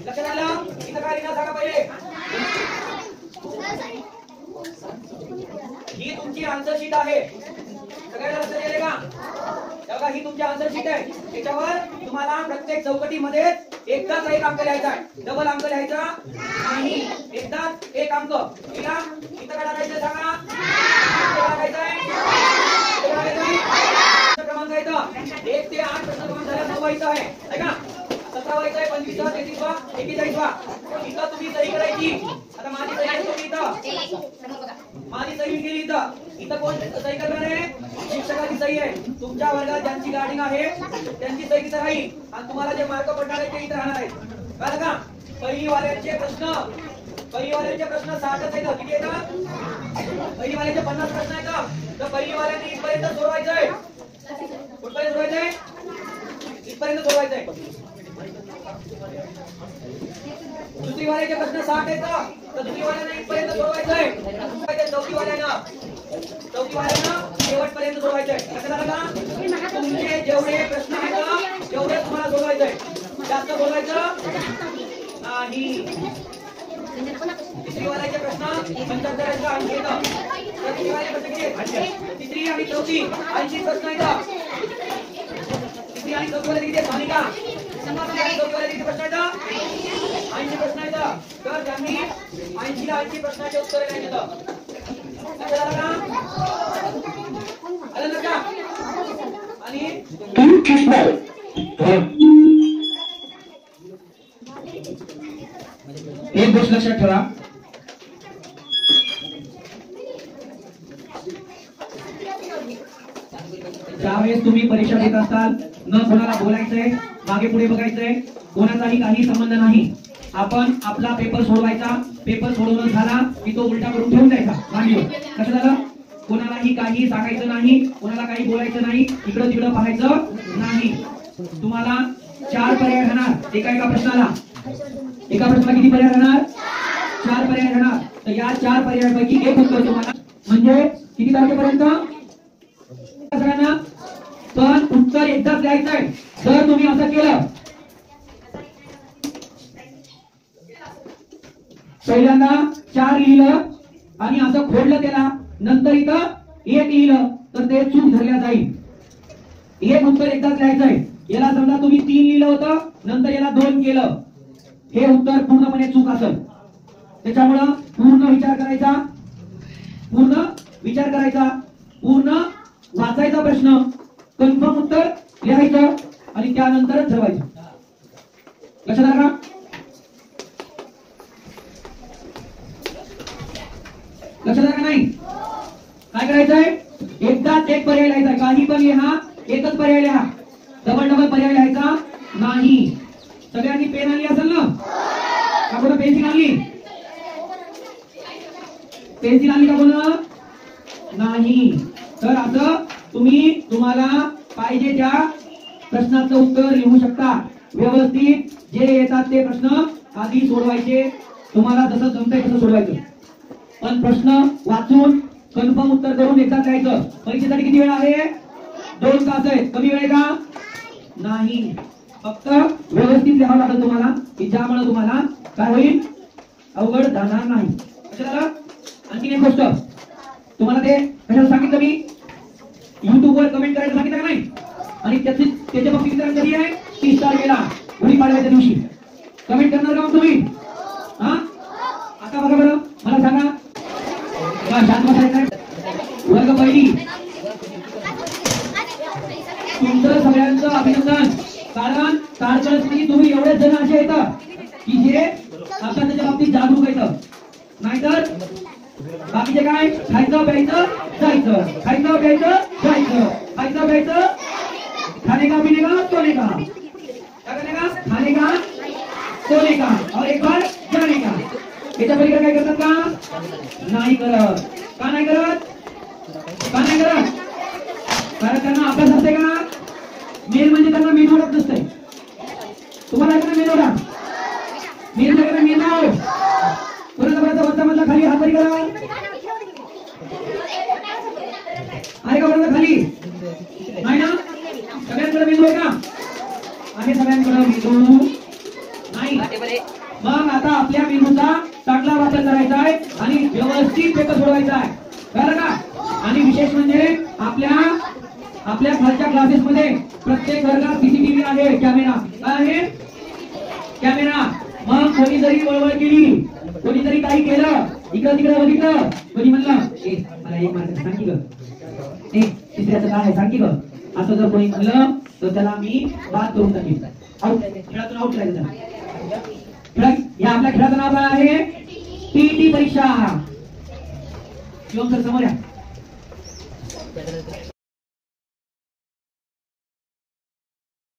लक्षात आलं? इथं काय लिहिलं सांगा पहिले. ही तुमची आन्सर शीट आहे. सगळ्यांना लक्षात येईल का? बघा ही तुमची आन्सर शीट आहे. त्याच्यावर तुम्हाला प्रत्येक चौकटीमध्ये एकदाच एक अंक लिहायचा आहे. डबल अंक लिहायचा नाही. एकदाच एक अंक लिहा. इथं काय टाकायचं सांगा? क्रमांक आहे 1 ते 8 प्रश्न क्रमांक झाला 9 व्हायचा आहे का? 17 व्हायचा आहे, 25 वा 33 वा 41 वा. इथं तुम्ही सही करायची. आता माझी सही आहे तुम्ही इथं माझी सही केली इथं. इथं कोण सही करणार आहे? शिक्षकाची सही आहे. तुमच्या वर्गात ज्यांची गार्डिंग आहे त्यांची सही इथं राहील आणि तुम्हाला जे मार्क पडणार आहे ते इथं राहणार आहेत. कळलं का? पहिलीवाल्यांचे प्रश्न 60च आहेत. किती येतात? पहिलीवाल्यांचे 50 प्रश्न आहेत. तर पहिलीवाल्यांनी इथपर्यंत सोडवायचं आहे. कुठपर्यंत सोडवायचं आहे? इथपर्यंत सोडवायचं आहे. दुसरीवाल्याचे प्रश्न 60 आहेत. तर दुसरीवाल्यांना इथपर्यंत सोडवायचं आहे. चौथीवाल्यांना शेवटपर्यंत सोडवायचं आहे. लक्षात आलं का? तुमचे जेवढे प्रश्न आहेत तेवढे तुम्हाला सोडवायचं आहे. जास्त बोलायचं नाही. तिसरीवाल्याचे प्रश्न 75 अंक येतात. तिसरीवाले प्रश्न किती आहेत? तिसरी आणि चौथी 80 प्रश्न येतात. तिसरी आणि चौथीवाले किती आहेत? मालिका चौथीवाले किती प्रश्न येतात? 80 प्रश्न येतात. तर त्यांनी 80 ला 80 प्रश्नाचे उत्तर द्यायचे. आलं का? आणि एक गोष्ट लक्षात ठेवा, ज्यावेळेस तुम्ही परीक्षा देत असाल न कोणाला बोलायचंय, मागे पुढे बघायचंय, कोणाचाही काही संबंध नाही. आपण आपला पेपर सोडवायचा. पेपर सोडवून झाला की तो उलटा करून ठेवून द्यायचा मांडीवर. कसं झालं? कोणालाही काही सांगायचं नाही, कोणाला काही बोलायचं नाही, इकडं तिकडं पाहायचं नाही. तुम्हाला 4 पर्याय राहणार एका प्रश्नाला. एका प्रश्नाला किती पर्याय राहणार? 4 पर्याय राहणार. तर या 4 पर्यायापैकी एक उत्तर तुम्हाला, म्हणजे किती तारखेपर्यंत सगळ्यांना? पण उत्तर एकदाच द्यायचं आहे. जर तुम्ही असं केलं, पहिल्यांदा 4 लिहिलं आणि असं खोडलं त्याला, नंतर इथं 1 लिहिलं तर ते चूक धरल्या जाईल. एक उत्तर एकदाच लिहायचं आहे. याला समजा तुम्ही 3 लिहिलं होतं, नंतर याला 2 केलं, हे उत्तर पूर्णपणे चूक असेल. त्याच्यामुळं पूर्ण विचार करायचा, पूर्ण वाचायचा प्रश्न, कन्फर्म उत्तर लिहायचं आणि त्यानंतरच ठरवायचं. लक्षात आलं का? लक्षात आलं का नाही? काय करायचंय? एकदाच एक पर्याय लिहायचा. काही पण लिहा, एकच पर्याय लिहा. डबल पर्याय लिहायचा नाही. सगळ्यांनी पेन आणली असेल ना? का कोण पेन्सिल आणली? पेन्सिल आणली का कोण? नाही. तर असं तुम्हाला पाहिजे त्या प्रश्नाचं उत्तर लिहू शकता. व्यवस्थित जे येतात ते प्रश्न आधी सोडवायचे. तुम्हाला जसं जमतंय तसं सोडवायचं. पण प्रश्न वाचून कन्फर्म उत्तर करून एकदा लिहायचं. परीक्षेसाठी किती वेळ आहे? 2 तास आहे. कमी वेळ का? नाही. फक्त व्यवस्थित लिहावं लागेल तुम्हाला, की ज्यामुळे तुम्हाला काय होईल? अवघड जाणार नाही. आणखी एक गोष्ट तुम्हाला ते कशाला सांगितलं मी? YouTube वर कमेंट करायचं सांगितलं का नाही? आणि त्याच्या बाबतीत वितरण कधी आहे? 30 तारखेला गुढीपाडव्याच्या दिवशी. कमेंट करणार का मग तुम्ही? हा, आता बघा बरं, मला सांगा. शांत बसायचं. वर्ग पहिली, तुमचं सगळ्यांचं अभिनंदन. कारण तारकळसनी तुम्ही एवढेच जण असे येतात की जे अभ्यासाच्या बाबतीत जागरूक येतात. नाहीतर बाकीचे काय? खायचं प्यायचं जायचं, खायचं प्यायचं जायचं, खायचं प्यायचं, खाने का पीने का सोने का, क्या करने का? खाने का सोने का और एक बार जाने का. याच्या पलीकडे काय करतात का? नाही करत. का नाही करत? कारण त्यांना अभ्यास असते का? मेन म्हणजे त्यांना मेनवडत नसते. तुम्हाला ऐकलं मेनवडा? मेनवड कोणाचा वरचा मधला खाली हात तरी करा. आहे का वरचा खाली? नाही ना? सगळ्यांकडे मेनू आहे का? आहे सगळ्यांकडे मेनू? नाही नाही. मग आता आपल्या मेंदूचा चांगला वापर करायचा आहे आणि व्यवस्थित पेपर सोडवायचा आहे, कळलं का? आणि विशेष म्हणजे आपल्या खालच्या क्लासेस मध्ये प्रत्येक वर्गात सीसीटीव्ही आहे, कॅमेरा. काय आहे? कॅमेरा. मग कोणी जरी वळवळ केली, कोणी जरी काही केलं, इकडं तिकडं बघितलं, कोणी म्हणलं मला एक मार्क सांग की ग, तिसऱ्याचं काय आहे सांग की ग, असं जर कोणी म्हणलं तर त्याला मी बाद करून टाकेन. आउट, खेळातून आउट करायचं. या आपल्या खेळाचं नाव काय आहे? टीटी परीक्षा. शिवम सर समोर या.